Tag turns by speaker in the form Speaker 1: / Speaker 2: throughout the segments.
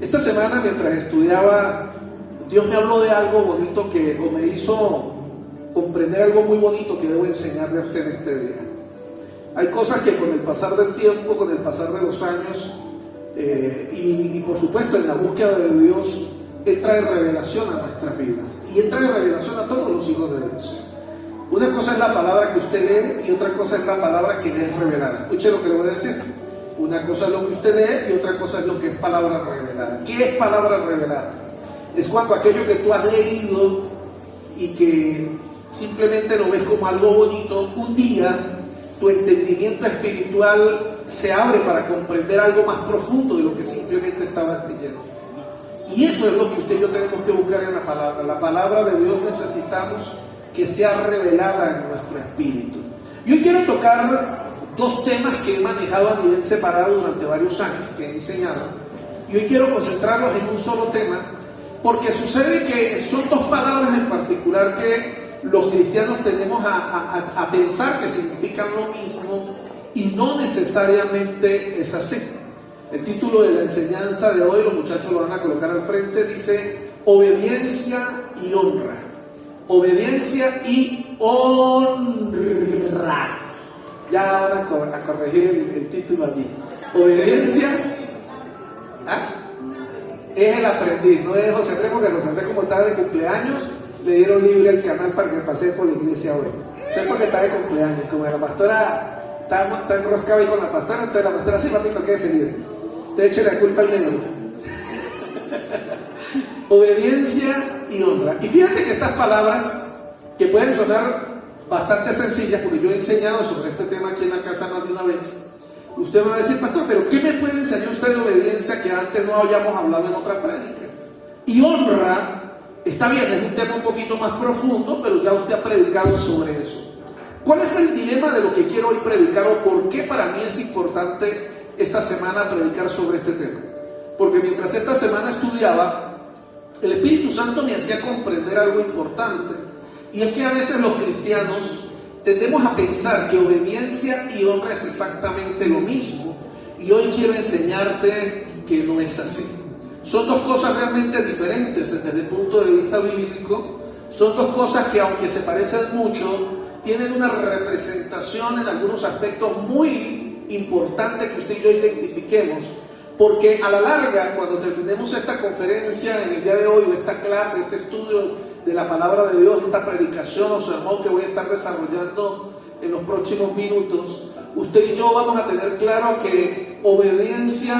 Speaker 1: Esta semana, mientras estudiaba, Dios me habló de algo bonito o me hizo comprender algo muy bonito que debo enseñarle a usted en este día. Hay cosas que con el pasar del tiempo, con el pasar de los años, y por supuesto en la búsqueda de Dios, Él trae revelación a nuestras vidas. Y Él trae revelación a todos los hijos de Dios. Una cosa es la palabra que usted lee y otra cosa es la palabra que le es revelada. Escuche lo que le voy a decir. Una cosa es lo que usted lee y otra cosa es lo que es palabra revelada. ¿Qué es palabra revelada? Es cuando aquello que tú has leído y que simplemente lo ves como algo bonito, un día tu entendimiento espiritual se abre para comprender algo más profundo de lo que simplemente estabas leyendo. Y eso es lo que usted y yo tenemos que buscar en la palabra. La palabra de Dios necesitamos que sea revelada en nuestro espíritu. Yo quiero tocar dos temas que he manejado a nivel separado durante varios años, que he enseñado, y hoy quiero concentrarlos en un solo tema, porque sucede que son dos palabras en particular que los cristianos tendemos a pensar que significan lo mismo, y no necesariamente es así. El título de la enseñanza de hoy, los muchachos lo van a colocar al frente, dice obediencia y honra. Obediencia y honra. Ya van a corregir el título allí. Obediencia es el aprendiz, no es José Andrés, porque José Andrés, como estaba de cumpleaños, le dieron libre el canal para que pase por la iglesia hoy. Eso es porque está de cumpleaños, como la pastora está enroscada ahí con la pastora, entonces la pastora, sí, papito, quédese libre. Usted eche la culpa al negro. Obediencia y honra. Y fíjate que estas palabras, que pueden sonar bastante sencillas, porque yo he enseñado sobre este tema aquí en la casa más de una vez, usted me va a decir, pastor, pero ¿qué me puede enseñar usted de obediencia que antes no hayamos hablado en otra prédica? Y honra, está bien, es un tema un poquito más profundo, pero ya usted ha predicado sobre eso. ¿Cuál es el dilema de lo que quiero hoy predicar, o por qué para mí es importante esta semana predicar sobre este tema? Porque mientras esta semana estudiaba, el Espíritu Santo me hacía comprender algo importante, y es que a veces los cristianos tendemos a pensar que obediencia y honra es exactamente lo mismo, y hoy quiero enseñarte que no es así. Son dos cosas realmente diferentes desde el punto de vista bíblico. Son dos cosas que, aunque se parecen mucho, tienen una representación en algunos aspectos muy importantes que usted y yo identifiquemos. Porque a la larga, cuando terminemos esta conferencia en el día de hoy, o esta clase, este estudio de la palabra de Dios, esta predicación o sermón que voy a estar desarrollando en los próximos minutos, usted y yo vamos a tener claro que obediencia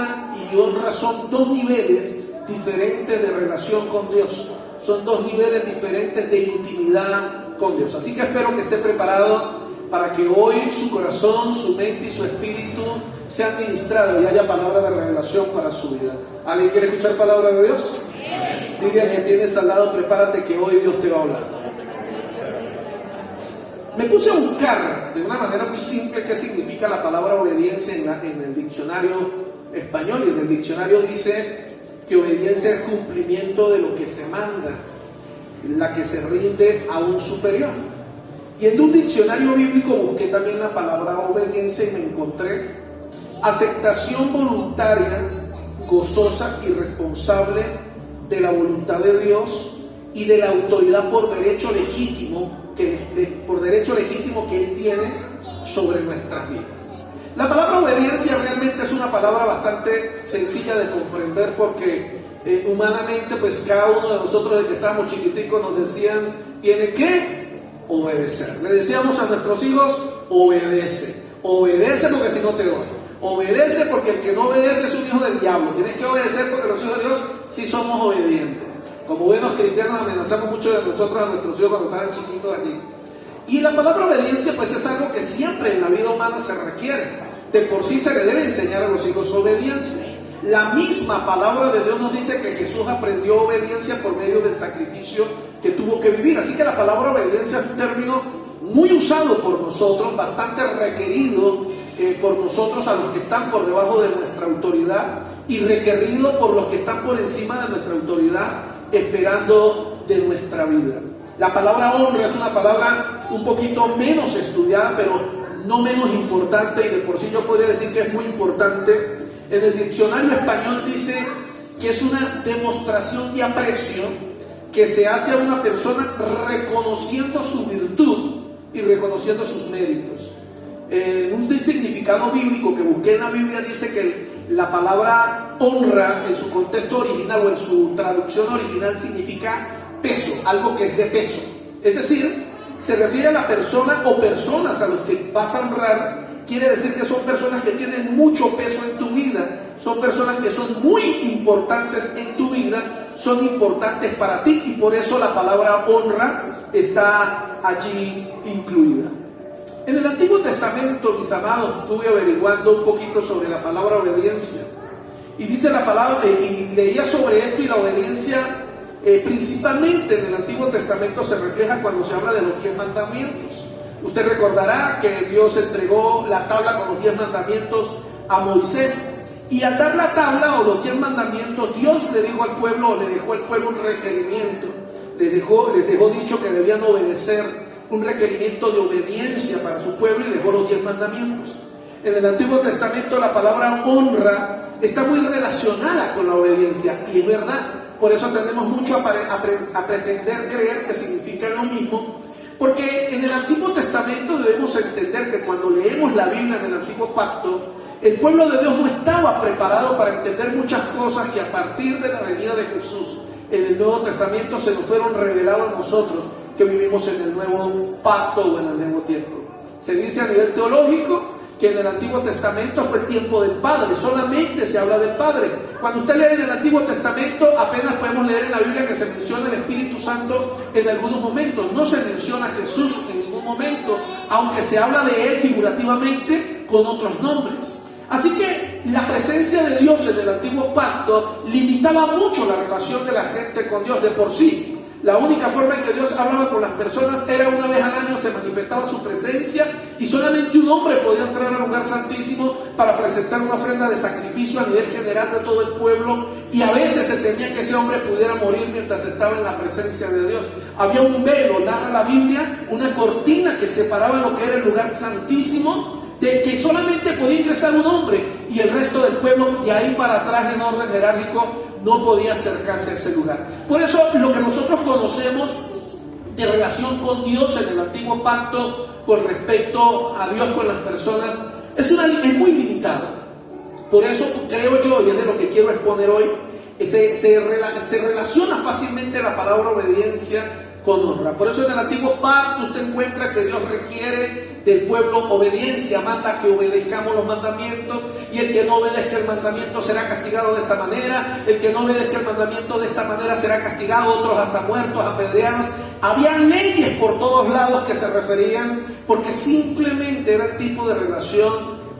Speaker 1: y honra son dos niveles diferentes de relación con Dios. Son dos niveles diferentes de intimidad con Dios. Así que espero que esté preparado para que hoy su corazón, su mente y su espíritu sea administrado y haya palabra de revelación para su vida. ¿Alguien quiere escuchar palabra de Dios? Dile al que tienes al lado, prepárate que hoy Dios te va a hablar. Me puse a buscar de una manera muy simple qué significa la palabra obediencia en el diccionario español, y en el diccionario dice que obediencia es cumplimiento de lo que se manda, la que se rinde a un superior. Y en un diccionario bíblico busqué también la palabra obediencia y me encontré aceptación voluntaria, gozosa y responsable de la voluntad de Dios y de la autoridad por derecho legítimo que Él tiene sobre nuestras vidas. La palabra obediencia realmente es una palabra bastante sencilla de comprender, porque humanamente pues cada uno de nosotros desde que estábamos chiquiticos nos decían, tiene que obedecer. Le decíamos a nuestros hijos, obedece porque si no te doy. Obedece porque el que no obedece es un hijo del diablo. Tienes que obedecer porque los hijos de Dios sí somos obedientes. Como buenos cristianos amenazamos mucho de nosotros a nuestros hijos cuando estaban chiquitos allí. Y la palabra obediencia pues es algo que siempre en la vida humana se requiere. De por sí se le debe enseñar a los hijos obediencia. La misma palabra de Dios nos dice que Jesús aprendió obediencia por medio del sacrificio que tuvo que vivir. Así que la palabra obediencia es un término muy usado por nosotros, bastante requerido por nosotros a los que están por debajo de nuestra autoridad, y requerido por los que están por encima de nuestra autoridad, esperando de nuestra vida. La palabra honra es una palabra un poquito menos estudiada, pero no menos importante, y de por sí yo podría decir que es muy importante. En el diccionario español dice que es una demostración de aprecio que se hace a una persona reconociendo su virtud y reconociendo sus méritos. Un significado bíblico que busqué en la Biblia dice que la palabra honra en su contexto original o en su traducción original significa peso, algo que es de peso. Es decir, se refiere a la persona o personas a los que vas a honrar. Quiere decir que son personas que tienen mucho peso en tu vida, son personas que son muy importantes en tu vida, son importantes para ti, y por eso la palabra honra está allí incluida. En el Antiguo Testamento, mis amados, estuve averiguando un poquito sobre la palabra obediencia, y dice la palabra, y leía sobre esto, y la obediencia principalmente en el Antiguo Testamento se refleja cuando se habla de los 10 mandamientos. Usted recordará que Dios entregó la tabla con los 10 mandamientos a Moisés, y al dar la tabla o los 10 mandamientos, Dios le dijo al pueblo, le dejó al pueblo un requerimiento, les dejó dicho que debían obedecer, un requerimiento de obediencia para su pueblo, y dejó los 10 mandamientos. En el Antiguo Testamento la palabra honra está muy relacionada con la obediencia, y es verdad. Por eso tenemos mucho a pretender creer que significa lo mismo, porque en el Antiguo Testamento debemos entender que cuando leemos la Biblia en el Antiguo Pacto, el pueblo de Dios no estaba preparado para entender muchas cosas que a partir de la venida de Jesús en el Nuevo Testamento se nos fueron reveladas a nosotros que vivimos en el Nuevo Pacto o en el Nuevo Tiempo. Se dice a nivel teológico que en el Antiguo Testamento fue tiempo del Padre, solamente se habla del Padre. Cuando usted lee en el Antiguo Testamento, apenas podemos leer en la Biblia que se menciona el Espíritu Santo en algunos momentos, no se menciona a Jesús en ningún momento, aunque se habla de Él figurativamente con otros nombres. Así que la presencia de Dios en el Antiguo Pacto limitaba mucho la relación de la gente con Dios de por sí. La única forma en que Dios hablaba con las personas era una vez al año, se manifestaba su presencia, y solamente un hombre podía entrar al lugar santísimo para presentar una ofrenda de sacrificio a nivel general de todo el pueblo, y a veces se temía que ese hombre pudiera morir mientras estaba en la presencia de Dios. Había un velo, narra la Biblia, una cortina que separaba lo que era el lugar santísimo, de que solamente podía ingresar un hombre, y el resto del pueblo de ahí para atrás en orden jerárquico no podía acercarse a ese lugar. Por eso lo que nosotros conocemos de relación con Dios en el Antiguo Pacto con respecto a Dios con las personas es muy limitado. Por eso creo yo, y es de lo que quiero exponer hoy, se relaciona fácilmente la palabra obediencia con honra. Por eso en el Antiguo Pacto usted encuentra que Dios requiere del pueblo obediencia, manda que obedezcamos los mandamientos, y el que no obedezca el mandamiento será castigado de esta manera, el que no obedezca el mandamiento de esta manera será castigado, otros hasta muertos, apedreados. Había leyes por todos lados que se referían, porque simplemente era el tipo de relación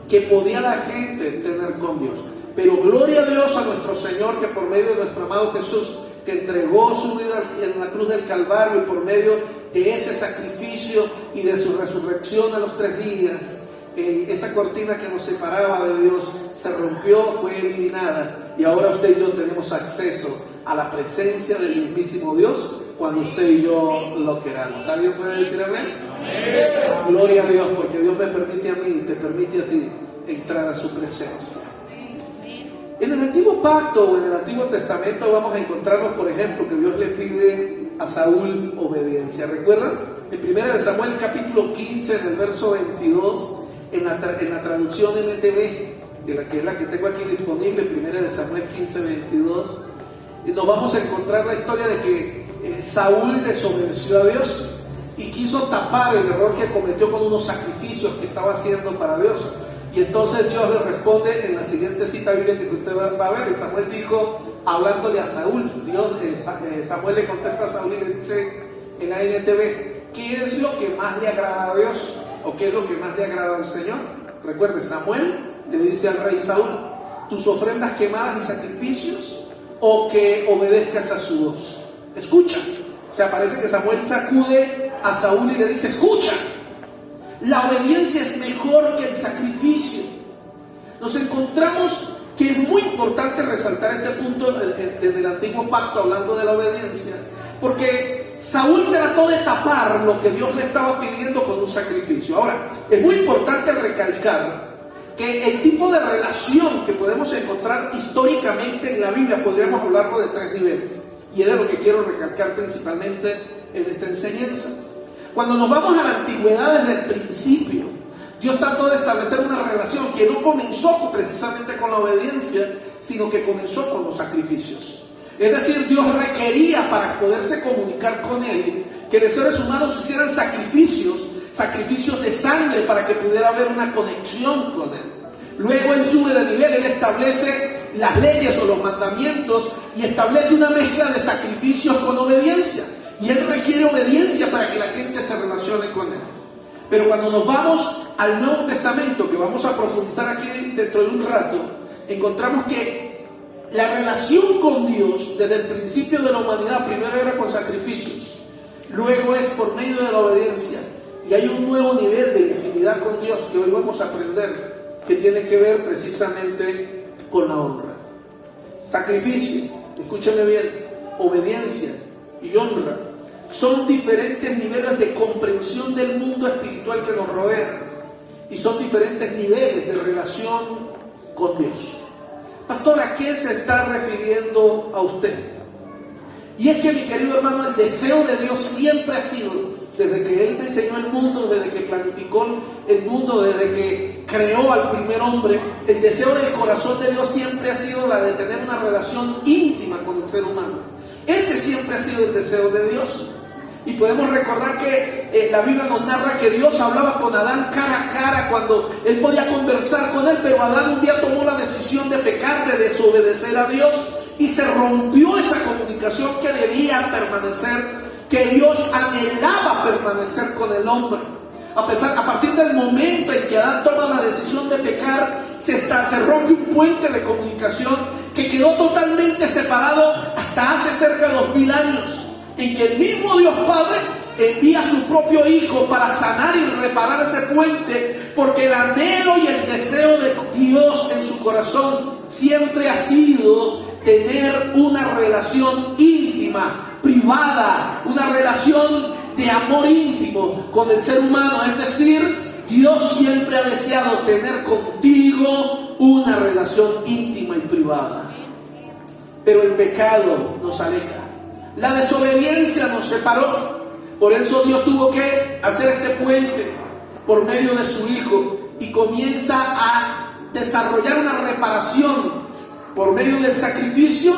Speaker 1: que podía la gente tener con Dios. Pero gloria a Dios, a nuestro Señor, que por medio de nuestro amado Jesús, que entregó su vida en la cruz del Calvario, y por medio de ese sacrificio y de su resurrección a los 3 días, esa cortina que nos separaba de Dios se rompió, fue eliminada, y ahora usted y yo tenemos acceso a la presencia del mismísimo Dios cuando usted y yo lo queramos. ¿Alguien puede decir amén? Amén. Gloria a Dios, porque Dios me permite a mí y te permite a ti entrar a su presencia. En el Antiguo Pacto o en el Antiguo Testamento vamos a encontrarnos, por ejemplo, que Dios le pide a Saúl obediencia. ¿Recuerdan? En 1 Samuel capítulo 15, en el verso 22, en la traducción NTV, que es la que tengo aquí disponible, 1 Samuel 15, 22, y nos vamos a encontrar la historia de que Saúl desobedeció a Dios y quiso tapar el error que cometió con unos sacrificios que estaba haciendo para Dios. Y entonces Dios le responde en la siguiente cita bíblica que usted va a ver. Y Samuel dijo, hablándole a Saúl, Samuel le contesta a Saúl y le dice en la NTV, ¿qué es lo que más le agrada a Dios? ¿O qué es lo que más le agrada al Señor? Recuerde, Samuel le dice al rey Saúl, tus ofrendas quemadas y sacrificios, o que obedezcas a su voz. Escucha. O sea, parece que Samuel sacude a Saúl y le dice, escucha. La obediencia es mejor que el sacrificio. Nos encontramos que es muy importante resaltar este punto desde el Antiguo Pacto, hablando de la obediencia, porque Saúl trató de tapar lo que Dios le estaba pidiendo con un sacrificio. Ahora, es muy importante recalcar que el tipo de relación que podemos encontrar históricamente en la Biblia podríamos hablarlo de 3 niveles. Y es de lo que quiero recalcar principalmente en esta enseñanza. Cuando nos vamos a la antigüedad desde el principio, Dios trató de establecer una relación que no comenzó precisamente con la obediencia, sino que comenzó con los sacrificios. Es decir, Dios requería para poderse comunicar con Él que los seres humanos hicieran sacrificios de sangre para que pudiera haber una conexión con Él. Luego Él sube de nivel, Él establece las leyes o los mandamientos y establece una mezcla de sacrificios con obediencia. Y Él requiere obediencia para que la gente se relacione con Él. Pero cuando nos vamos al Nuevo Testamento, que vamos a profundizar aquí dentro de un rato, encontramos que la relación con Dios desde el principio de la humanidad primero era con sacrificios, luego es por medio de la obediencia, y hay un nuevo nivel de intimidad con Dios que hoy vamos a aprender, que tiene que ver precisamente con la honra. Sacrificio, escúcheme bien, obediencia y honra son diferentes niveles de comprensión del mundo espiritual que nos rodea, y son diferentes niveles de relación con Dios. Pastor, ¿a qué se está refiriendo a usted? Y es que, mi querido hermano, el deseo de Dios siempre ha sido, desde que Él diseñó el mundo, desde que planificó el mundo, desde que creó al primer hombre, el deseo del corazón de Dios siempre ha sido la de tener una relación íntima con el ser humano. Ese siempre ha sido el deseo de Dios. Y podemos recordar que la Biblia nos narra que Dios hablaba con Adán cara a cara cuando él podía conversar con él, pero Adán un día tomó la decisión de pecar, de desobedecer a Dios, y se rompió esa comunicación que debía permanecer, que Dios anhelaba permanecer con el hombre. A partir del momento en que Adán toma la decisión de pecar, se rompe un puente de comunicación que quedó totalmente separado hasta hace cerca de 2000 años. En que el mismo Dios Padre envía a su propio Hijo para sanar y reparar ese puente, porque el anhelo y el deseo de Dios en su corazón siempre ha sido tener una relación íntima, privada, una relación de amor íntimo con el ser humano. Es decir, Dios siempre ha deseado tener contigo una relación íntima y privada, pero el pecado nos aleja. La desobediencia nos separó. Por eso Dios tuvo que hacer este puente por medio de su Hijo, y comienza a desarrollar una reparación por medio del sacrificio,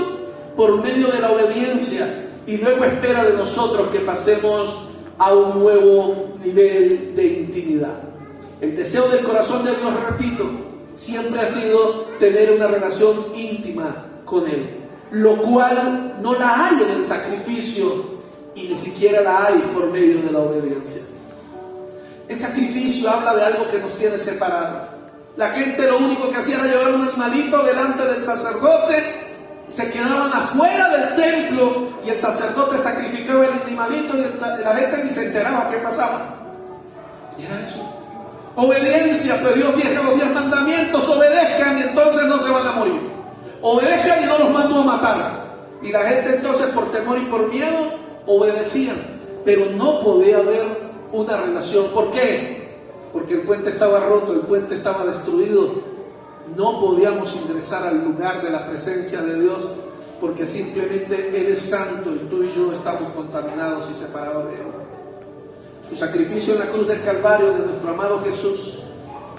Speaker 1: por medio de la obediencia, y luego espera de nosotros que pasemos a un nuevo nivel de intimidad. El deseo del corazón de Dios, repito, siempre ha sido tener una relación íntima con Él, lo cual no la hay en el sacrificio, y ni siquiera la hay por medio de la obediencia. El sacrificio habla de algo que nos tiene separados. La gente lo único que hacía era llevar un animalito delante del sacerdote, se quedaban afuera del templo y el sacerdote sacrificaba el animalito, y la gente ni se enteraba qué pasaba. Y era eso. Obediencia, pues Dios dijo los 10 mandamientos: obedezcan y entonces no se van a morir. Obedezcan y no los mando a matar. Y la gente entonces, por temor y por miedo, obedecían, pero no podía haber una relación. ¿Por qué? Porque el puente estaba roto, el puente estaba destruido. No podíamos ingresar al lugar de la presencia de Dios, porque simplemente Él es santo y tú y yo estamos contaminados y separados de Él. Su sacrificio en la cruz del Calvario de nuestro amado Jesús,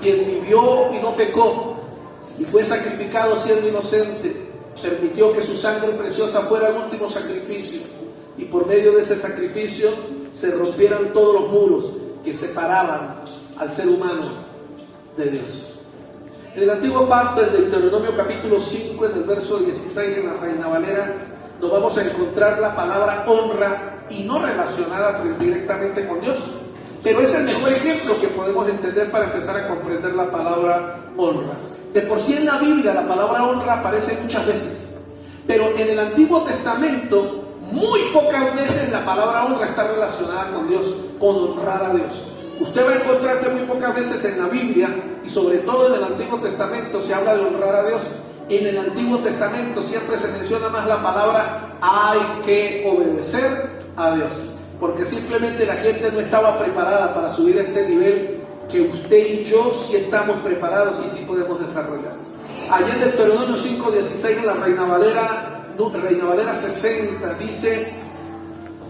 Speaker 1: quien vivió y no pecó y fue sacrificado siendo inocente, permitió que su sangre preciosa fuera el último sacrificio, y por medio de ese sacrificio se rompieran todos los muros que separaban al ser humano de Dios. En el Antiguo Pacto, en Deuteronomio capítulo 5, en el verso 16, en la Reina Valera, nos vamos a encontrar la palabra honra, y no relacionada directamente con Dios, pero es el mejor ejemplo que podemos entender para empezar a comprender la palabra honra. De por sí en la Biblia la palabra honra aparece muchas veces, pero en el Antiguo Testamento muy pocas veces la palabra honra está relacionada con Dios, con honrar a Dios. Usted va a encontrar que muy pocas veces en la Biblia, y sobre todo en el Antiguo Testamento, se habla de honrar a Dios. En el Antiguo Testamento siempre se menciona más la palabra hay que obedecer a Dios, porque simplemente la gente no estaba preparada para subir a este nivel
Speaker 2: que usted y yo sí estamos preparados y sí podemos desarrollar. Allí en Deuteronomio 5:16, en la Reina Valera 60, dice: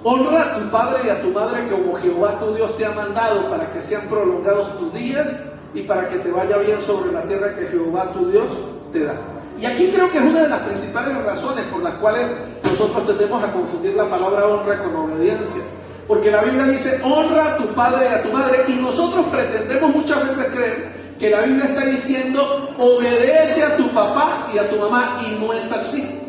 Speaker 2: honra a tu padre y a tu madre como Jehová tu Dios te ha mandado, para que sean prolongados tus días y para que te vaya bien sobre la tierra que Jehová tu Dios te da. Y aquí creo que es una de las principales razones por las cuales nosotros tendemos a confundir la palabra honra con obediencia. Porque la Biblia dice: honra a tu padre y a tu madre, y nosotros pretendemos muchas veces creer que la Biblia está diciendo obedece a tu papá y a tu mamá, y no es así.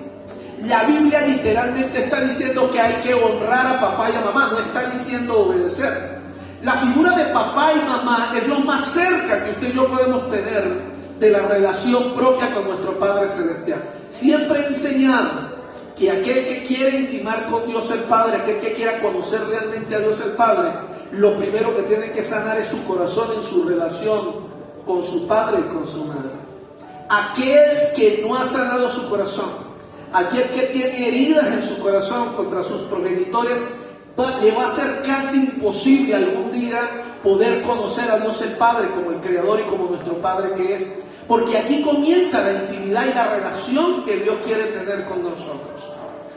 Speaker 2: La Biblia literalmente está diciendo que hay que honrar a papá y a mamá, no está diciendo obedecer. La figura de papá y mamá es lo más cerca que usted y yo podemos tener de la relación propia con nuestro Padre Celestial. Siempre he enseñado que aquel que quiere intimar con Dios el Padre, aquel que quiera conocer realmente a Dios el Padre, lo primero que tiene que sanar es su corazón en su relación con su padre y con su madre. Aquel que no ha sanado su corazón, aquel que tiene heridas en su corazón contra sus progenitores, le va a ser casi imposible algún día poder conocer a Dios el Padre como el Creador y como nuestro Padre que es. Porque aquí comienza la intimidad y la relación que Dios quiere tener con nosotros.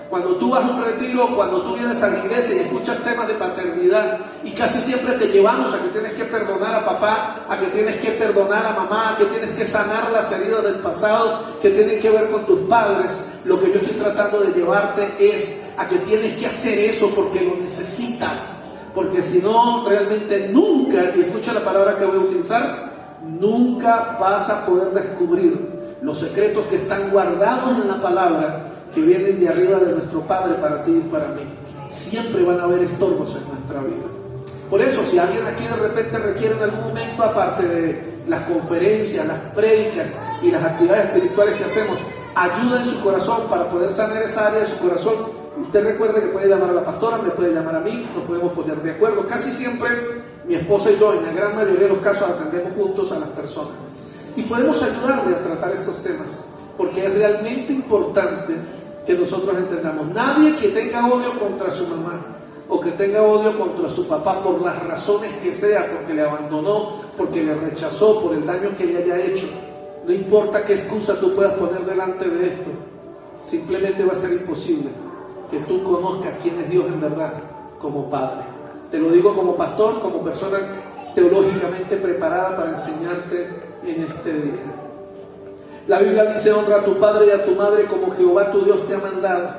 Speaker 2: Cuando tú vas a un retiro, cuando tú vienes a la iglesia y escuchas temas de paternidad, y casi siempre te llevamos a que tienes que perdonar a papá, a que tienes que perdonar a mamá, a que tienes que sanar las heridas del pasado que tienen que ver con tus padres, lo que yo estoy tratando de llevarte es a que tienes que hacer eso porque lo necesitas. Porque si no, realmente nunca, y escucha la palabra que voy a utilizar, nunca vas a poder descubrir los secretos que están guardados en la palabra, que vienen de arriba de nuestro Padre para ti y para mí. Siempre van a haber estorbos en nuestra vida. Por eso, si alguien aquí de repente requiere en algún momento, aparte de las conferencias, las prédicas y las actividades espirituales que hacemos, ayuda en su corazón para poder sanar esa área de su corazón, usted recuerde que puede llamar a la pastora, me puede llamar a mí, nos podemos poner de acuerdo. Casi siempre mi esposa y yo, en la gran mayoría de los casos, atendemos juntos a las personas y podemos ayudarle a tratar estos temas, porque es realmente importante que nosotros entendamos. Nadie que tenga odio contra su mamá o que tenga odio contra su papá por las razones que sea, porque le abandonó, porque le rechazó, por el daño que le haya hecho, no importa qué excusa tú puedas poner delante de esto, simplemente va a ser imposible que tú conozcas quién es Dios en verdad como Padre. Te lo digo como pastor, como persona teológicamente preparada para enseñarte en este día. La Biblia dice: honra a tu padre y a tu madre como Jehová tu Dios te ha mandado,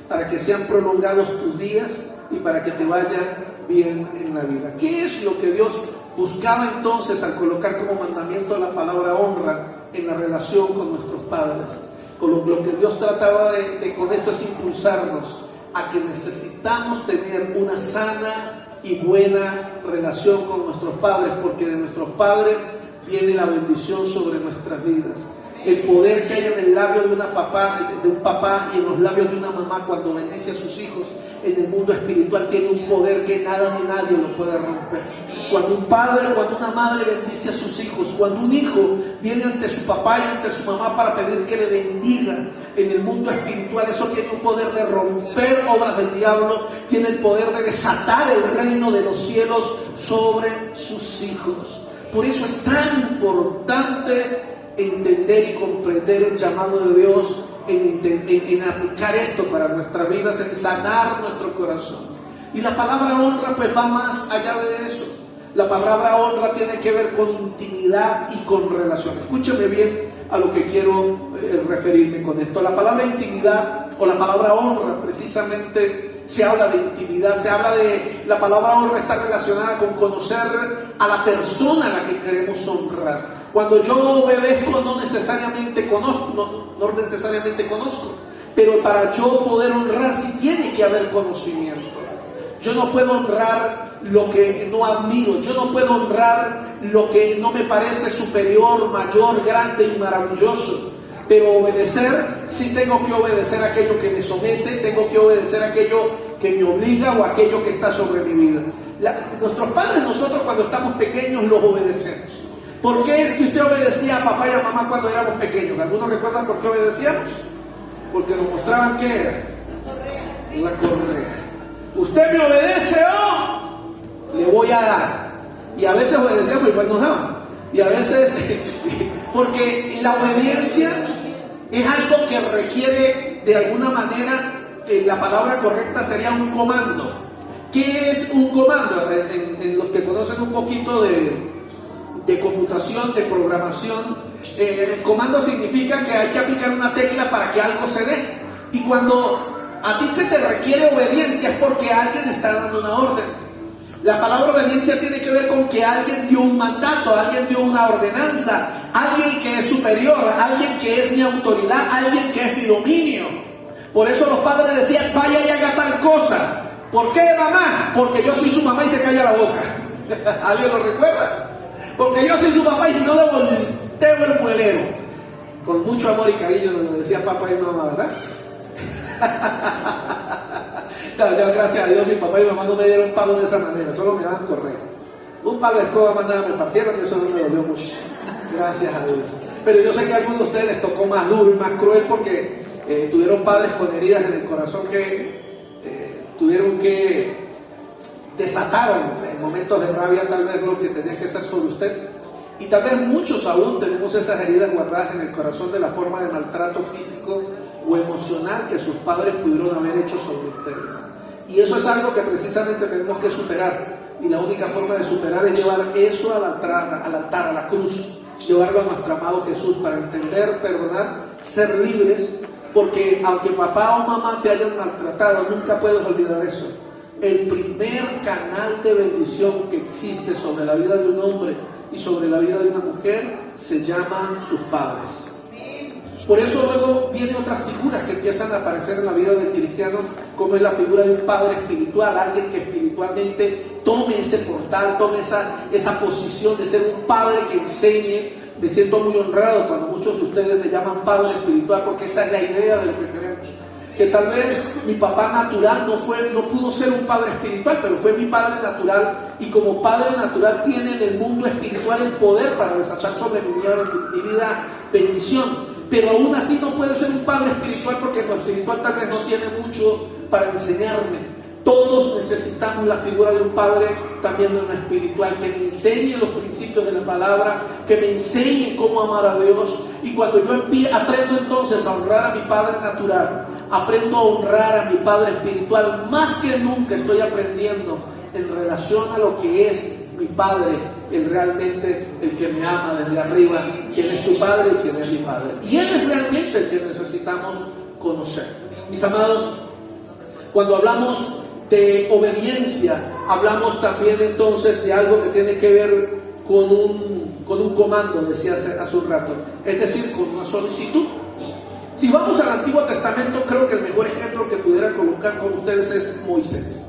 Speaker 2: para que sean prolongados tus días y para que te vaya bien en la vida. ¿Qué es lo que Dios buscaba entonces al colocar como mandamiento la palabra honra en la relación con nuestros padres? Con lo que Dios trataba con esto es impulsarnos a que necesitamos tener una sana y buena relación con nuestros padres, porque de nuestros padres viene la bendición sobre nuestras vidas. El poder que hay en el labio de un papá y en los labios de una mamá cuando bendice a sus hijos en el mundo espiritual tiene un poder que nada ni nadie lo puede romper. Cuando un padre, cuando una madre bendice a sus hijos, cuando un hijo viene ante su papá y ante su mamá para pedir que le bendiga en el mundo espiritual, eso tiene un poder de romper obras del diablo, tiene el poder de desatar el reino de los cielos sobre sus hijos. Por eso es tan importante entender y comprender el llamado de Dios en aplicar esto para nuestras vidas, en sanar nuestro corazón. Y la palabra honra pues va más allá de eso. La palabra honra tiene que ver con intimidad y con relación. Escúcheme bien a lo que quiero referirme con esto. La palabra intimidad o la palabra honra precisamente se habla de intimidad, se habla de, la palabra honra está relacionada con conocer a la persona a la que queremos honrar. Cuando yo obedezco no necesariamente conozco, pero para yo poder honrar sí tiene que haber conocimiento. Yo no puedo honrar lo que no admiro, yo no puedo honrar lo que no me parece superior, mayor, grande y maravilloso. Pero obedecer, sí tengo que obedecer aquello que me somete, tengo que obedecer aquello que me obliga o aquello que está sobre mi vida. Nuestros padres, nosotros cuando estamos pequeños los obedecemos. ¿Por qué es que usted obedecía a papá y a mamá cuando éramos pequeños? ¿Algunos recuerdan por qué obedecíamos? Porque nos mostraban qué era. La correa. Usted me obedece o le voy a dar.
Speaker 1: Y a veces obedecíamos y pues nos daban. Y a veces, porque la obediencia es algo que requiere de alguna manera, la palabra correcta sería un comando. ¿Qué es un comando? En los que conocen un poquito de computación, de programación, el comando significa que hay que aplicar una tecla para que algo se dé. Y cuando a ti se te requiere obediencia es porque alguien está dando una orden. La palabra obediencia tiene que ver con que alguien dio un mandato, alguien dio una ordenanza, alguien que es superior, alguien que es mi autoridad, alguien que es mi dominio. Por eso los padres decían, vaya y haga tal cosa. ¿Por qué, mamá? Porque yo soy su mamá y se calla la boca. ¿Alguien lo recuerda? Porque yo soy su papá y si no le volteo el muelero. Con mucho amor y cariño nos decía papá y mamá, ¿verdad? Claro, yo, gracias a Dios, mi papá y mamá no me dieron palo de esa manera, solo me daban correo. Un palo de escoba más nada me partieron, eso no me dolió mucho. Gracias a Dios. Pero yo sé que a algunos de ustedes les tocó más duro y más cruel porque tuvieron padres con heridas en el corazón que tuvieron que desatar en momentos de rabia tal vez lo que tenía que ser sobre usted. Y tal vez muchos aún tenemos esas heridas guardadas en el corazón de la forma de maltrato físico o emocional que sus padres pudieron haber hecho sobre ustedes. Y eso es algo que precisamente tenemos que superar. Y la única forma de superar es llevar eso al altar, a la cruz. Llevarlo a nuestro amado Jesús para entender, perdonar, ser libres. Porque aunque papá o mamá te hayan maltratado, nunca puedes olvidar eso. El primer canal de bendición que existe sobre la vida de un hombre y sobre la vida de una mujer se llaman sus padres. Por eso luego vienen otras figuras que empiezan a aparecer en la vida del cristiano, como es la figura de un padre espiritual, alguien que espiritualmente tome ese portal, tome esa posición de ser un padre que enseñe. Me siento muy honrado cuando muchos de ustedes me llaman padre espiritual, porque esa es la idea de lo que queremos. Que tal vez mi papá natural no pudo ser un padre espiritual, pero fue mi padre natural, y como padre natural tiene en el mundo espiritual el poder para desatar sobre mi vida bendición. Pero aún así no puede ser un padre espiritual porque lo espiritual tal vez no tiene mucho para enseñarme. Todos necesitamos la figura de un padre, también de un espiritual, que me enseñe los principios de la palabra, que me enseñe cómo amar a Dios. Y cuando yo aprendo entonces a honrar a mi padre natural, aprendo a honrar a mi padre espiritual, más que nunca estoy aprendiendo en relación a lo que es mi padre, realmente el que me ama desde arriba, quién es tu padre y quién es mi padre. Y él es realmente el que necesitamos conocer. Mis amados, cuando hablamos de obediencia, hablamos también entonces de algo que tiene que ver con un comando, decía hace un rato, es decir, con una solicitud. Si vamos al Antiguo Testamento, creo que el mejor ejemplo que pudiera colocar con ustedes es Moisés.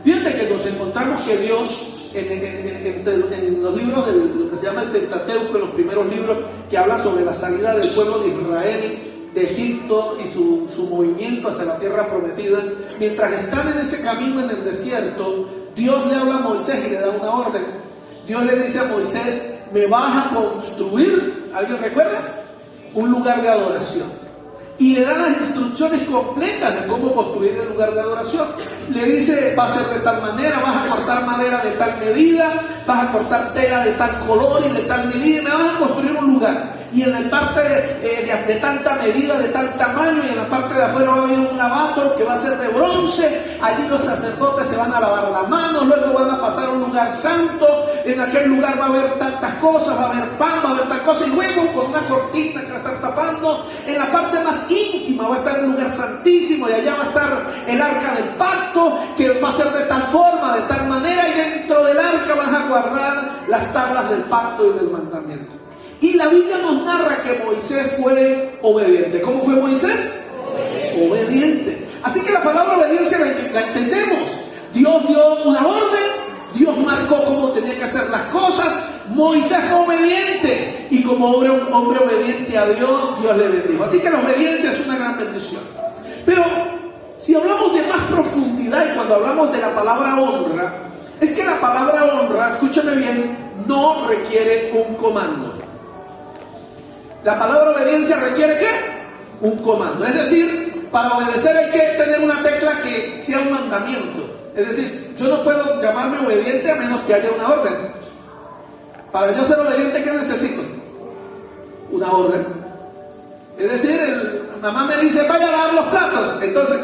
Speaker 1: Fíjate que nos encontramos que Dios en los libros de lo que se llama el Pentateuco, en los primeros libros que hablan sobre la salida del pueblo de Israel de Egipto y su movimiento hacia la tierra prometida, mientras están en ese camino en el desierto, Dios le habla a Moisés y le da una orden. Dios le dice a Moisés, me vas a construir, ¿alguien recuerda? Un lugar de adoración. Y le da las instrucciones completas de cómo construir el lugar de adoración. Le dice, va a ser de tal manera, vas a cortar madera de tal medida, vas a cortar tela de tal color y de tal medida, y me vas a construir un lugar. Y en la parte de tanta medida, de tal tamaño, y en la parte de afuera va a haber un lavatorio que va a ser de bronce. Allí los sacerdotes se van a lavar las manos, luego van a pasar a un lugar santo. En aquel lugar va a haber tantas cosas, va a haber pan, va a haber tal cosa, y luego con una cortina que va a estar tapando. En la parte más íntima va a estar el lugar santísimo, y allá va a estar el arca del pacto, que va a ser de tal forma, de tal manera, y dentro del arca van a guardar las tablas del pacto y del mandamiento. Y la Biblia nos narra que Moisés fue obediente. ¿Cómo fue Moisés? Obediente. Así que la palabra obediencia la entendemos. Dios dio una orden, Dios marcó cómo tenía que hacer las cosas. Moisés fue obediente, y como hombre obediente a Dios, Dios le bendijo. Así que la obediencia es una gran bendición. Pero si hablamos de más profundidad, y cuando hablamos de la palabra honra, es que la palabra honra, escúchame bien, no requiere un comando. La palabra obediencia requiere ¿qué? Un comando. Es decir, para obedecer hay que tener una tecla que sea un mandamiento. Es decir, yo no puedo llamarme obediente a menos que haya una orden. Para yo ser obediente, ¿qué necesito? Una orden. Es decir, mamá me dice, vaya a lavar los platos. Entonces,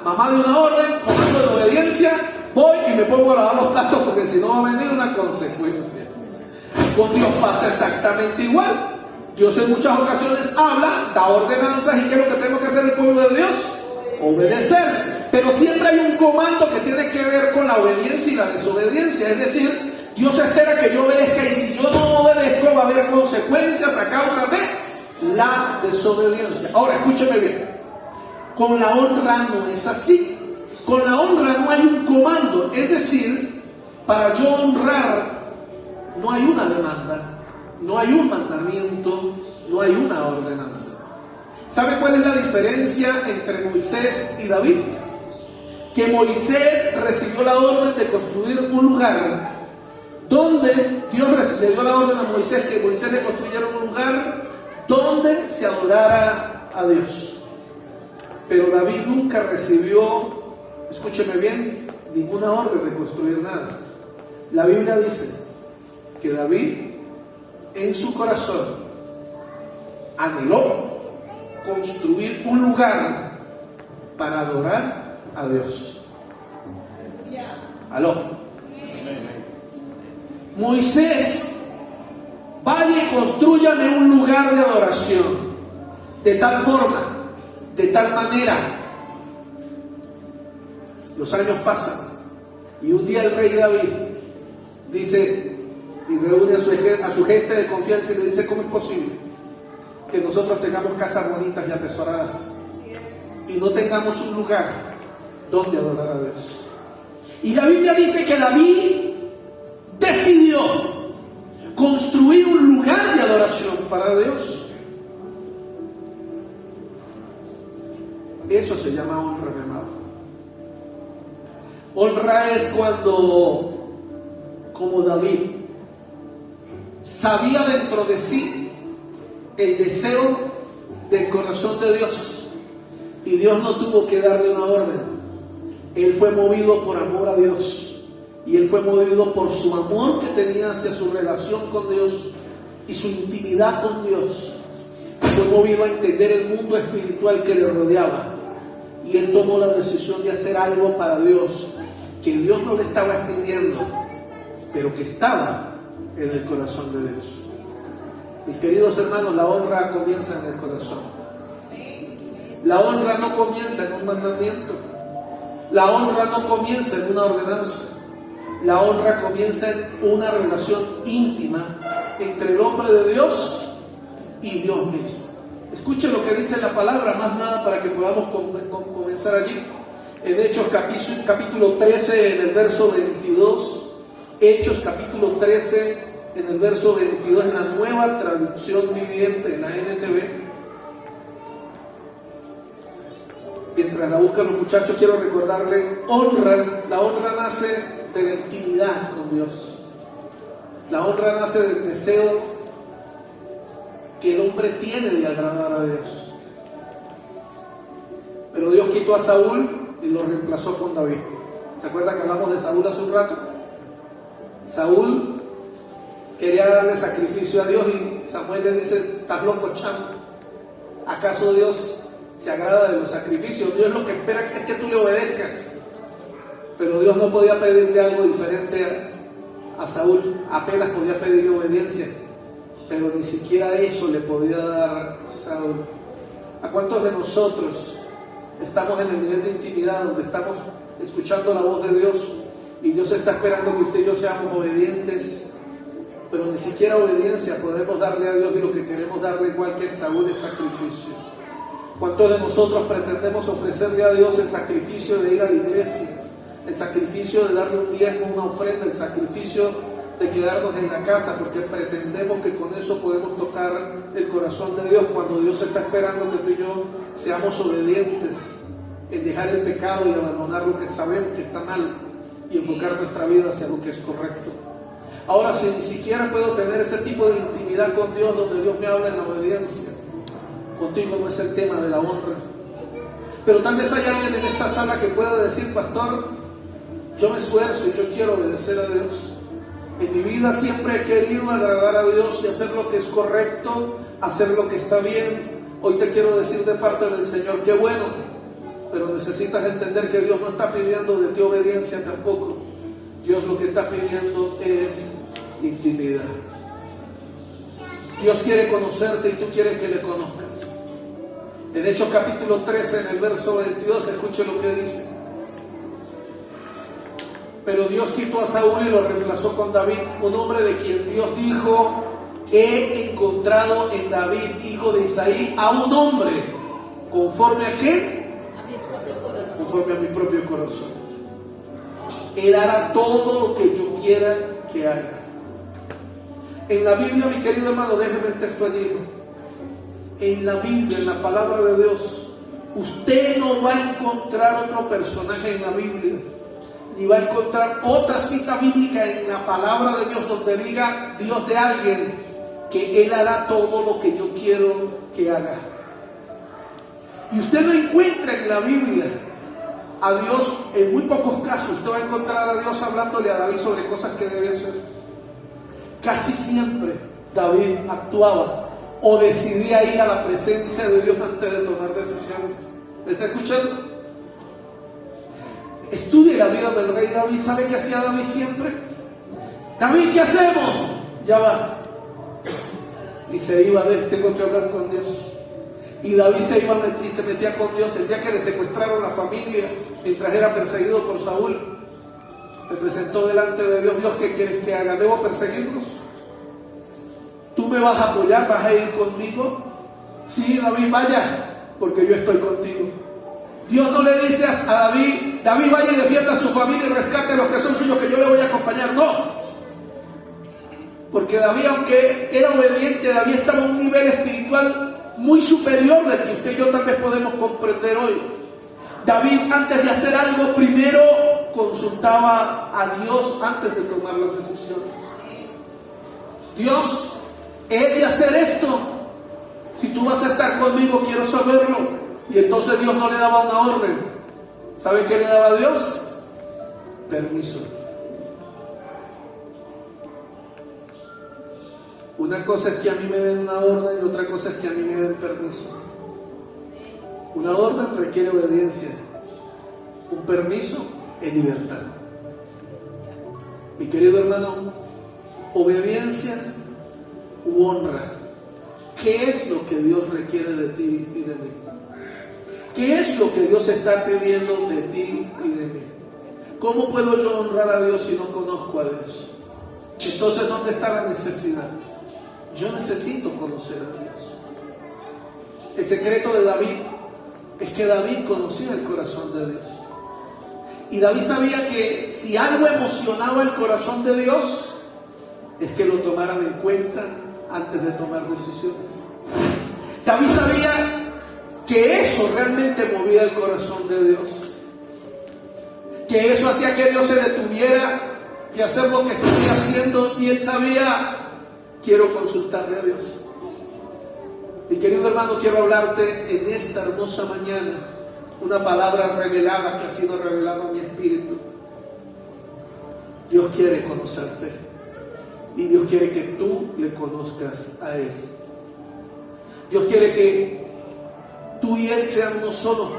Speaker 1: mamá dio una orden, comando de obediencia, voy y me pongo a lavar los platos porque si no va a venir una consecuencia. Con Dios pasa exactamente igual. Dios en muchas ocasiones habla, da ordenanzas, y ¿qué es lo que tengo que hacer el pueblo de Dios? Obedecer. Pero siempre hay un comando que tiene que ver con la obediencia y la desobediencia. Es decir, Dios espera que yo obedezca, y si yo no obedezco va a haber consecuencias a causa de la desobediencia. Ahora, escúcheme bien. Con la honra no es así. Con la honra no hay un comando. Es decir, para yo honrar no hay una demanda, no hay un mandamiento, no hay una ordenanza. ¿Sabe cuál es la diferencia entre Moisés y David? Que Moisés recibió la orden de construir un lugar donde Dios le dio la orden a Moisés, que Moisés le construyera un lugar donde se adorara a Dios. Pero David nunca recibió, escúcheme bien, ninguna orden de construir nada. La Biblia dice que David en su corazón anheló construir un lugar para adorar a Dios. ¿Aló? Moisés, vaya y construyame un lugar de adoración, de tal forma, de tal manera. Los años pasan y un día el rey David dice, y reúne a su gente de confianza y le dice, ¿cómo es posible que nosotros tengamos casas bonitas y atesoradas y no tengamos un lugar donde adorar a Dios? Y la Biblia dice que David decidió construir un lugar de adoración para Dios. Eso se llama honra, mi amado. Honra es cuando, como David, sabía dentro de sí el deseo del corazón de Dios, y Dios no tuvo que darle una orden. Él fue movido por amor a Dios, y él fue movido por su amor que tenía hacia su relación con Dios y su intimidad con Dios. Fue movido a entender el mundo espiritual que le rodeaba, y él tomó la decisión de hacer algo para Dios que Dios no le estaba pidiendo, pero que estaba en el corazón de Dios. Mis queridos hermanos, la honra comienza en el corazón. La honra no comienza en un mandamiento. La honra no comienza en una ordenanza. La honra comienza en una relación íntima entre el hombre de Dios y Dios mismo. Escuche lo que dice la palabra, más nada para que podamos comenzar allí. En Hechos capítulo 13, en el verso 22. Hechos capítulo 13, en el verso 22, en la Nueva Traducción Viviente, en la NTV. Mientras la buscan los muchachos, quiero recordarle, la honra nace de la intimidad con Dios. La honra nace del deseo que el hombre tiene de agradar a Dios. Pero Dios quitó a Saúl y lo reemplazó con David. ¿Se acuerda que hablamos de Saúl hace un rato? Saúl quería darle sacrificio a Dios y Samuel le dice, estás loco, chamo. ¿Acaso Dios se agrada de los sacrificios? Dios lo que espera es que tú le obedezcas. Pero Dios no podía pedirle algo diferente a Saúl. Apenas podía pedirle obediencia, pero ni siquiera eso le podía dar Saúl. ¿A cuántos de nosotros estamos en el nivel de intimidad donde estamos escuchando la voz de Dios y Dios está esperando que usted y yo seamos obedientes, pero ni siquiera obediencia podemos darle a Dios, y lo que queremos darle igual que Saúl es sacrificio? ¿Cuántos de nosotros pretendemos ofrecerle a Dios el sacrificio de ir a la iglesia, el sacrificio de darle un diezmo, una ofrenda, el sacrificio de quedarnos en la casa, porque pretendemos que con eso podemos tocar el corazón de Dios, cuando Dios está esperando que tú y yo seamos obedientes en dejar el pecado y abandonar lo que sabemos que está mal y enfocar nuestra vida hacia lo que es correcto? Ahora, si ni siquiera puedo tener ese tipo de intimidad con Dios, donde Dios me habla en la obediencia, contigo no es el tema de la honra. Pero tal vez hay alguien en esta sala que pueda decir, pastor, yo me esfuerzo y yo quiero obedecer a Dios, En mi vida siempre he querido agradar a Dios y hacer lo que es correcto, hacer lo que está bien. Hoy te quiero decir de parte del Señor, qué bueno, pero necesitas entender que Dios no está pidiendo de ti obediencia tampoco. Dios lo que está pidiendo es intimidad. Dios quiere conocerte y tú quieres que le conozcas. En Hechos capítulo 13, en el verso 22, escuche lo que dice. Pero Dios quitó a Saúl y lo reemplazó con David, un hombre de quien Dios dijo: he encontrado en David, hijo de Isaí, a un hombre conforme a ¿qué? Conforme a mi propio corazón. Él hará todo lo que yo quiera que haga. En la Biblia, mi querido hermano, déjeme el texto allí. En la Biblia, en la palabra de Dios, usted no va a encontrar otro personaje en la Biblia, ni va a encontrar otra cita bíblica en la palabra de Dios donde diga Dios de alguien que Él hará todo lo que yo quiero que haga. Y usted no encuentra en la Biblia a Dios, en muy pocos casos usted va a encontrar a Dios hablándole a David sobre cosas que debe hacer. Casi siempre David actuaba o decidía ir a la presencia de Dios antes de tomar decisiones. ¿Me está escuchando? Estudie la vida del rey David. ¿Sabe qué hacía David siempre? David, ¿qué hacemos? Ya va. Y se iba a ver, tengo que hablar con Dios. Y David se iba y se metía con Dios. El día que le secuestraron la familia, mientras era perseguido por Saúl, se presentó delante de Dios. Dios, ¿qué quieres que haga? ¿Debo perseguirlos? ¿Tú me vas a apoyar? ¿Vas a ir conmigo? Sí, David, vaya, porque yo estoy contigo. Dios no le dice a David: David, vaya y defienda a su familia y rescate a los que son suyos, que yo le voy a acompañar. No. Porque David, aunque era obediente, David estaba a un nivel espiritual muy superior del que usted y yo tal vez podemos comprender hoy. David, antes de hacer algo, primero consultaba a Dios antes de tomar las decisiones. Dios, he de hacer esto. Si tú vas a estar conmigo, quiero saberlo. Y entonces Dios no le daba una orden. ¿Sabe qué le daba a Dios? Permiso. Una cosa es que a mí me den una orden y otra cosa es que a mí me den permiso. Una orden requiere obediencia. Un permiso es libertad. Mi querido hermano, obediencia u honra. ¿Qué es lo que Dios requiere de ti y de mí? ¿Qué es lo que Dios está pidiendo de ti y de mí? ¿Cómo puedo yo honrar a Dios si no conozco a Dios? Entonces, ¿dónde está la necesidad? Yo necesito conocer a Dios. El secreto de David es que David conocía el corazón de Dios. Y David sabía que si algo emocionaba el corazón de Dios, es que lo tomaran en cuenta antes de tomar decisiones. David sabía que eso realmente movía el corazón de Dios, que eso hacía que Dios se detuviera de hacer lo que estuviera haciendo, y él sabía: quiero consultarle a Dios. Mi querido hermano, quiero hablarte en esta hermosa mañana una palabra revelada que ha sido revelada a mi espíritu. Dios quiere conocerte y Dios quiere que tú le conozcas a Él. Dios quiere que tú y Él sean uno solo.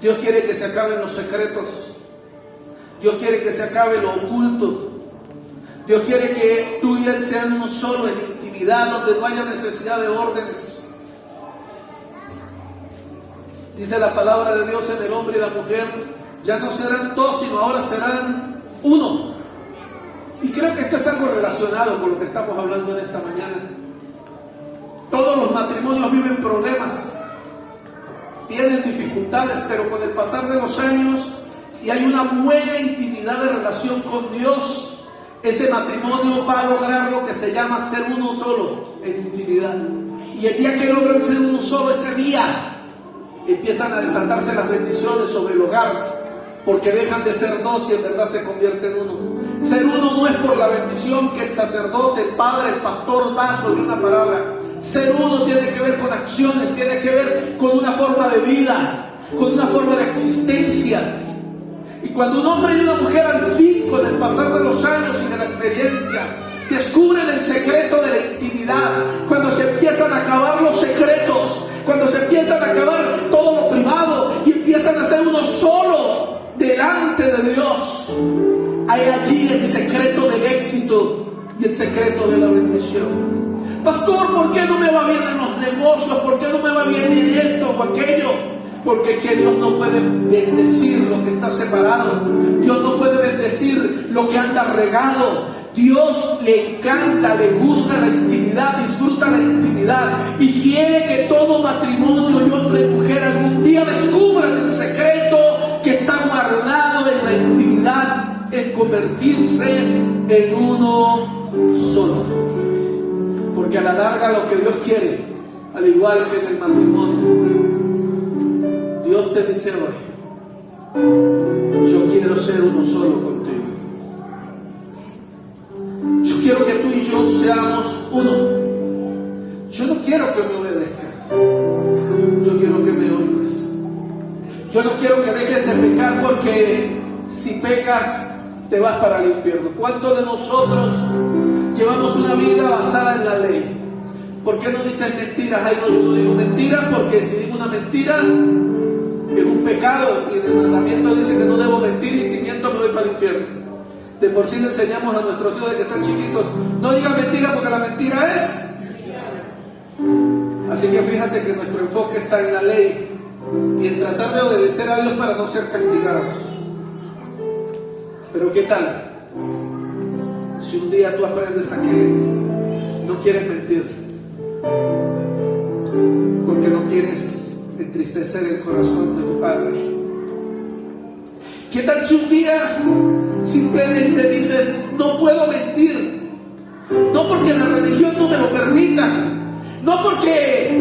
Speaker 1: Dios quiere que se acaben los secretos. Dios quiere que se acabe lo oculto. Dios quiere que tú y Él sean uno solo en intimidad, donde no haya necesidad de órdenes. Dice la palabra de Dios: en el hombre y la mujer ya no serán dos, sino ahora serán uno. Y creo que esto es algo relacionado con lo que estamos hablando en esta mañana. Todos los matrimonios viven problemas, tienen dificultades, pero con el pasar de los años, si hay una buena intimidad de relación con Dios, ese matrimonio va a lograr lo que se llama ser uno solo en intimidad. Y el día que logran ser uno solo, ese día empiezan a desatarse las bendiciones sobre el hogar, porque dejan de ser dos y en verdad se convierte en uno. Ser uno no es por la bendición que el sacerdote, el padre, el pastor da sobre una palabra. Ser uno tiene que ver con acciones, tiene que ver con una forma de vida, con una forma de existencia. Y cuando un hombre y una mujer al fin, con el pasar de los años y de la experiencia, descubren el secreto de la intimidad, cuando se empiezan a acabar los secretos, cuando se empiezan a acabar todo lo privado y empiezan a ser uno solo delante de Dios, hay allí el secreto del éxito y el secreto de la bendición. Pastor, ¿por qué no me va bien en los negocios? ¿Por qué no me va bien en esto o aquello? Porque que Dios no puede bendecir lo que está separado. Dios no puede bendecir lo que anda regado. Dios le encanta, le gusta la intimidad, disfruta la intimidad y quiere que todo matrimonio y hombre y mujer algún día descubran el secreto que está guardado en la intimidad, en convertirse en uno solo. Porque a la larga lo que Dios quiere, al igual que en el matrimonio, Dios te dice hoy: yo quiero ser uno solo contigo. Yo quiero que tú y yo seamos uno. Yo no quiero que me obedezcas, yo quiero que me honres. Yo no quiero que dejes de pecar, porque si pecas te vas para el infierno. ¿Cuántos de nosotros llevamos una vida basada en la ley? ¿Por qué no dicen mentiras? Ay, no, yo no digo mentiras, porque si digo una mentira es un pecado, y en el mandamiento dice que no debo mentir, y si miento me voy para el infierno. De por sí le enseñamos a nuestros hijos de que están chiquitos: no digan mentira, porque la mentira es. Así que fíjate que nuestro enfoque está en la ley y en tratar de obedecer a Dios para no ser castigados. Pero ¿qué tal si un día tú aprendes a que no quieres mentir, porque no quieres entristecer el corazón de tu padre? ¿Qué tal si un día simplemente dices: no puedo mentir, no porque la religión no me lo permita, no porque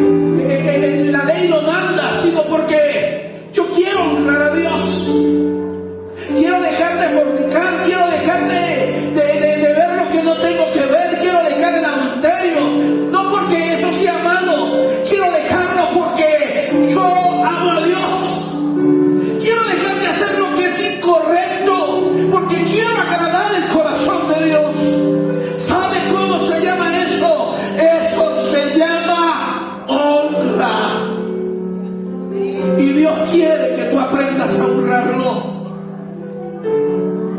Speaker 1: la ley lo manda, sino porque yo quiero honrar a Dios, quiero dejar de fornicar, quiero dejar de ver lo que no tengo que ver, quiero dejar el adulterio, no porque eso sea malo, quiero dejarlo porque yo amo a Dios, quiero dejar de hacer lo que es incorrecto porque quiero agradar el corazón de Dios. ¿Sabe cómo se llama eso? Eso se llama honra. Y Dios quiere que tú aprendas a honrarlo.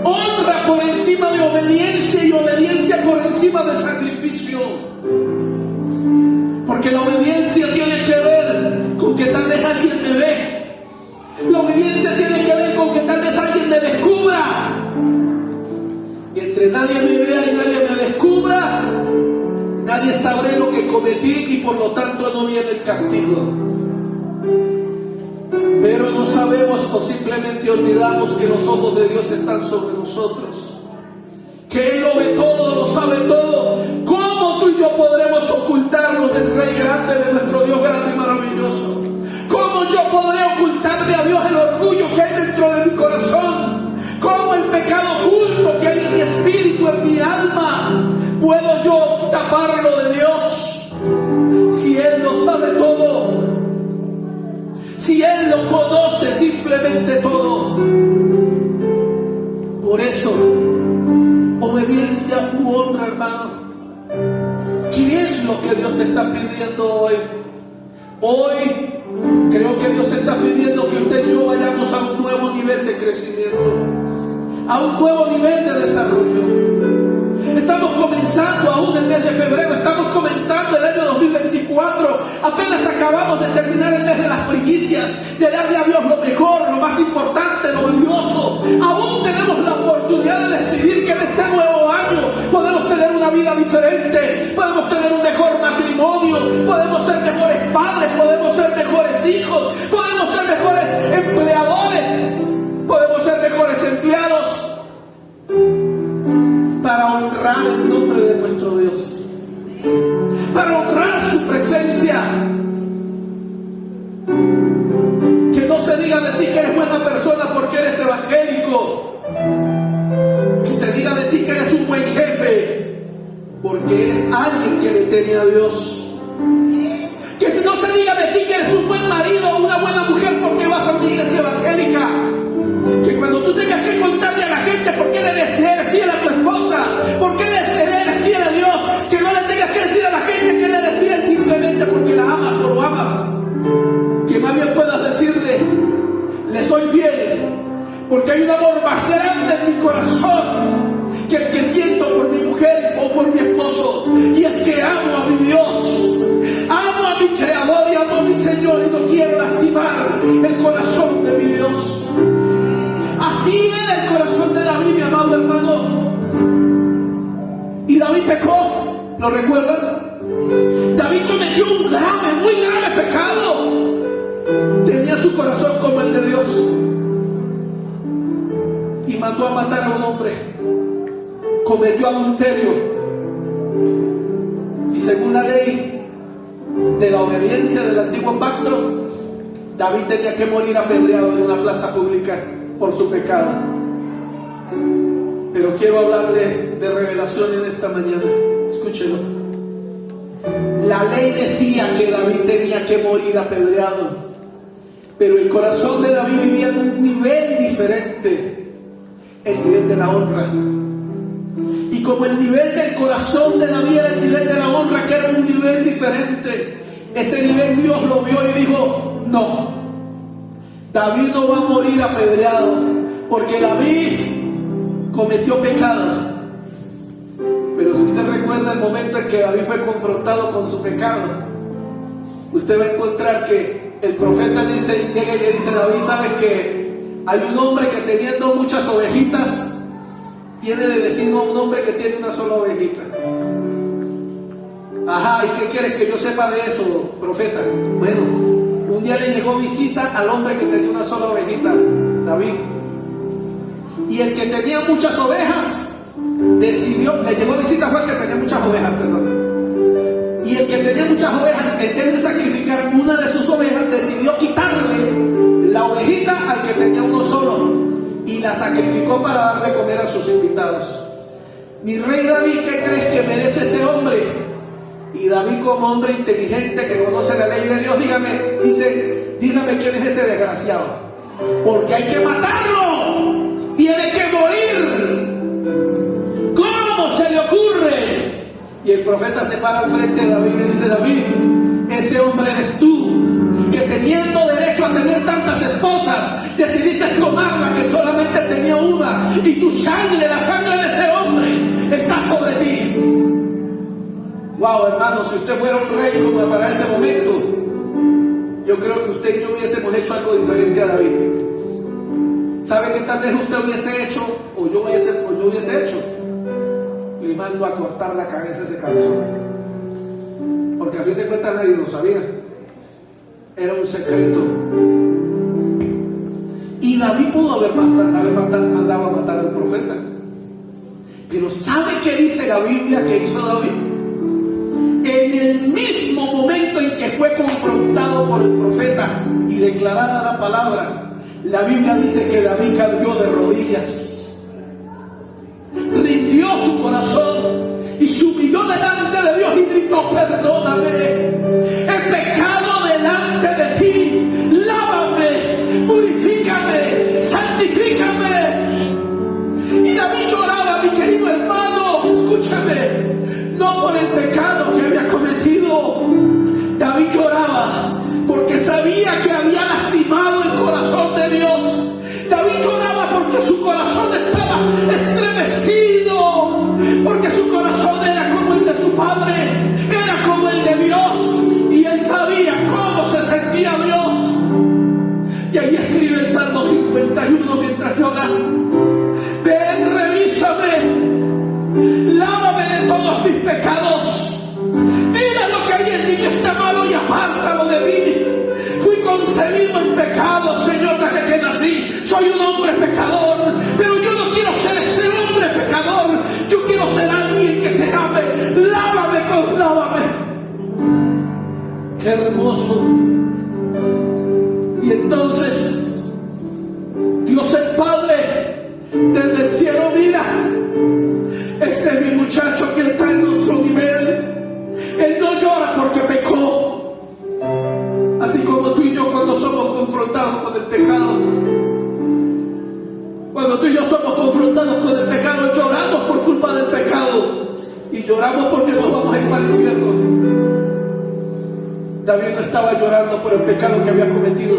Speaker 1: Honra por encima de obediencia, y obediencia por encima de sacrificio. Porque la obediencia tiene que ver con que tal vez alguien me ve. La obediencia tiene que ver con que tal vez alguien me descubra. Y entre nadie me vea y nadie me descubra, nadie sabrá lo que cometí, y por lo tanto no viene el castigo. Pero no sabemos, o simplemente olvidamos, que los ojos de Dios están sobre nosotros, que Él lo ve todo, lo sabe todo. ¿Cómo tú y yo podremos ocultarnos del Rey grande, de nuestro Dios grande y maravilloso? ¿Cómo yo podré ocultarle a Dios el orgullo que hay dentro de mi corazón? ¿Cómo el pecado oculto que hay en mi espíritu, en mi alma, puedo yo taparlo de Dios? Si Él lo sabe todo, si Él lo conoce simplemente todo. Por eso, obediencia u honra, hermano. ¿Qué es lo que Dios te está pidiendo hoy? Hoy creo que Dios está pidiendo que usted y yo vayamos a un nuevo nivel de crecimiento, a un nuevo nivel de desarrollo. Estamos comenzando aún el mes de febrero, estamos comenzando el año 2024, apenas acabamos de terminar el mes de las primicias, de darle a Dios lo mejor, lo más importante, lo valioso. Aún tenemos la oportunidad de decidir que en este nuevo año podemos tener una vida diferente, podemos tener un mejor matrimonio, podemos ser mejores padres, podemos ser mejores hijos, podemos ser mejores empleadores, podemos ser mejores empleados, para honrar el nombre de nuestro Dios, para honrar su presencia. Que no se diga de ti que eres buena persona porque eres evangélico, que se diga de ti que eres un buen jefe porque eres alguien que le teme a Dios. Que no se diga de ti que eres un buen marido o una buena mujer porque vas a una iglesia evangélica. Que cuando tú tengas le soy fiel, porque hay un amor más grande en mi corazón que el que siento por mi mujer o por mi esposo, y es que amo a mi Dios, amo a mi Creador y amo a mi Señor, y no quiero lastimar el corazón de mi Dios. Así era el corazón de David, mi amado hermano. Y David pecó, ¿lo recuerdan? David cometió un grave, muy grave pecado. Tenía su corazón como el de Dios y mandó a matar a un hombre. Cometió adulterio, y según la ley de la obediencia del antiguo pacto, David tenía que morir apedreado en una plaza pública por su pecado. Pero quiero hablarle de revelación en esta mañana. Escúchelo. La ley decía que David tenía que morir apedreado, pero el corazón de David vivía en un nivel diferente, el nivel de la honra. Y como el nivel del corazón de David era el nivel de la honra, que era un nivel diferente, ese nivel Dios lo vio y dijo: no, David no va a morir apedreado, porque David cometió pecado. Pero si usted recuerda el momento en que David fue confrontado con su pecado, usted va a encontrar que el profeta llega y le dice a David: ¿sabes que hay un hombre que teniendo muchas ovejitas tiene de vecino a un hombre que tiene una sola ovejita? Ajá, ¿y qué quieres que yo sepa de eso, profeta? Bueno, un día le llegó visita al hombre que tenía una sola ovejita, David. Y el que tenía muchas ovejas decidió, le llegó visita fue el que tenía muchas ovejas, perdón. Y el que tenía muchas ovejas, en vez de sacrificar una de sus ovejas, decidió quitarle la ovejita al que tenía uno solo y la sacrificó para darle comer a sus invitados. Mi rey David, ¿qué crees que merece ese hombre? Y David, como hombre inteligente que conoce la ley de Dios, dígame quién es ese desgraciado, porque hay que matarlo, tiene que morir. ¿Cómo se le ocurre? Y el profeta se para al frente de David y le dice: David, ese hombre eres tú, que teniendo derecho a tener tantas esposas, decidiste tomar la que solamente tenía una, y tu sangre, la sangre de ese hombre, está sobre ti. Wow, hermano, si usted fuera un rey como para ese momento, yo creo que usted y yo hubiésemos hecho algo diferente a David. ¿Sabe qué tal vez usted hubiese hecho, o yo hubiese hecho? Le mando a cortar la cabeza a ese cabezón, porque a fin de cuentas nadie lo sabía, era un secreto. Y David pudo haber mandado a matar al profeta, pero ¿sabe qué dice la Biblia que hizo David? En el mismo momento en que fue confrontado por el profeta y declarada la palabra, la Biblia dice que David cayó de rodillas, rindió su corazón y se humilló delante de Dios y gritó: perdóname, he pecado delante de ti, lávame, purifícame, santifícame. Y David lloraba, mi querido hermano, escúchame, no por el pecado que había cometido. David lloraba porque sabía que había lastimado el corazón de Dios. David lloraba porque su corazón estaba estremecido, porque su corazón era como el de su padre, era como el de Dios, y él sabía cómo se sentía Dios. Y ahí escribe el Salmo 51 mientras llora: ven, revísame, lávame de todos mis pecados, mira lo que hay en mí que está malo y apártalo de mí. Fui concebido en pecado, Señor, desde que nací. Soy un hombre pecador, pero yo no quiero ser ese hombre pecador. Yo quiero ser alguien que te ame. Lávame. Qué hermoso. Y entonces Dios el Padre desde el cielo mira: este es mi muchacho que está en otro nivel. Él no llora porque pecó. Así como tú y yo, cuando somos confrontados con el pecado, lloramos por culpa del pecado y lloramos porque nos vamos a ir para el infierno. David no estaba llorando por el pecado que había cometido.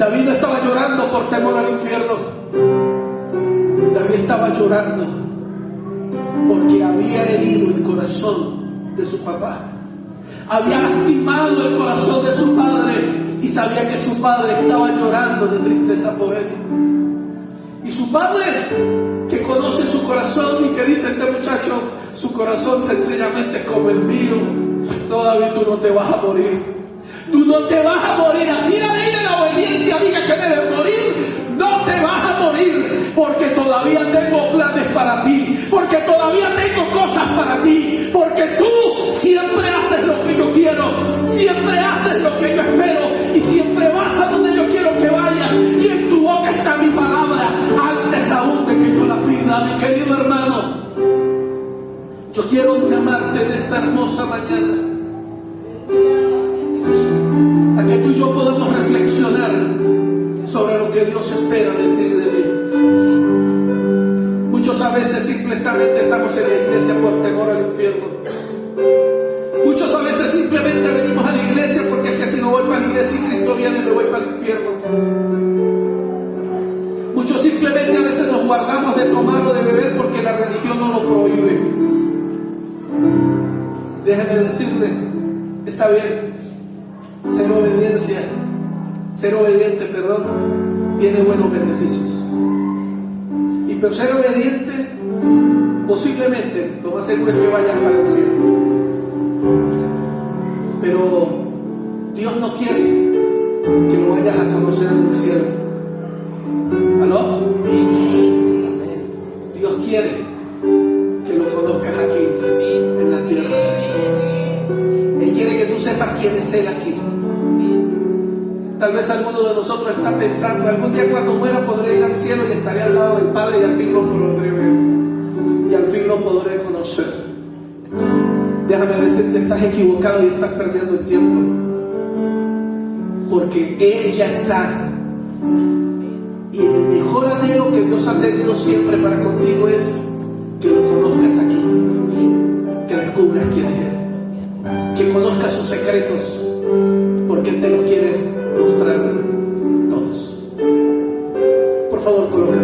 Speaker 1: David no estaba llorando por temor al infierno. David estaba llorando porque había herido el corazón de su papá. Había lastimado el corazón de su padre y sabía que su padre estaba llorando de tristeza por él. Y su padre, que conoce su corazón y que dice: este muchacho, su corazón sencillamente es como el mío. No, David, tú no te vas a morir. Tú no te vas a morir. Así la ley de la obediencia diga que debes morir. No te vas a morir, porque todavía tengo planes para ti, porque todavía tengo cosas para ti, porque tú siempre haces lo que yo quiero, siempre haces lo que yo espero y siempre vas a donde yo quiero que vayas, y en tu boca está mi palabra antes aún de que yo la pida. Mi querido hermano, yo quiero llamarte en esta hermosa mañana a que tú y yo podamos reflexionar sobre lo que Dios espera de ti y de mí. Muchos a veces simplemente estamos en la iglesia por temor al infierno. Muchos a veces simplemente venimos a la iglesia porque es que si no voy para la iglesia y Cristo viene, me voy para el infierno. Muchos simplemente a veces nos guardamos de tomar o de beber porque la religión no lo prohíbe. Déjeme decirle, está bien, ser obediente, tiene buenos beneficios. Y por ser obediente, posiblemente, lo más seguro es que vayas para el cielo. Pero Dios no quiere que lo vayas a conocer en el cielo. ¿Aló? Dios quiere que lo conozcas aquí, en la tierra. Él quiere que tú sepas quién es Él aquí. Tal vez alguno de nosotros está pensando: algún día cuando muera podré ir al cielo y estaré al lado del Padre y al fin lo podré ver y al fin lo podré conocer. Déjame decirte, estás equivocado y estás perdiendo el tiempo, porque Él ya está. Y el mejor anhelo que Dios ha tenido siempre para contigo es que lo conozcas aquí, que descubras quién es Él, que conozcas sus secretos, porque Él te lo quiere mostrar todos. Por favor, coloca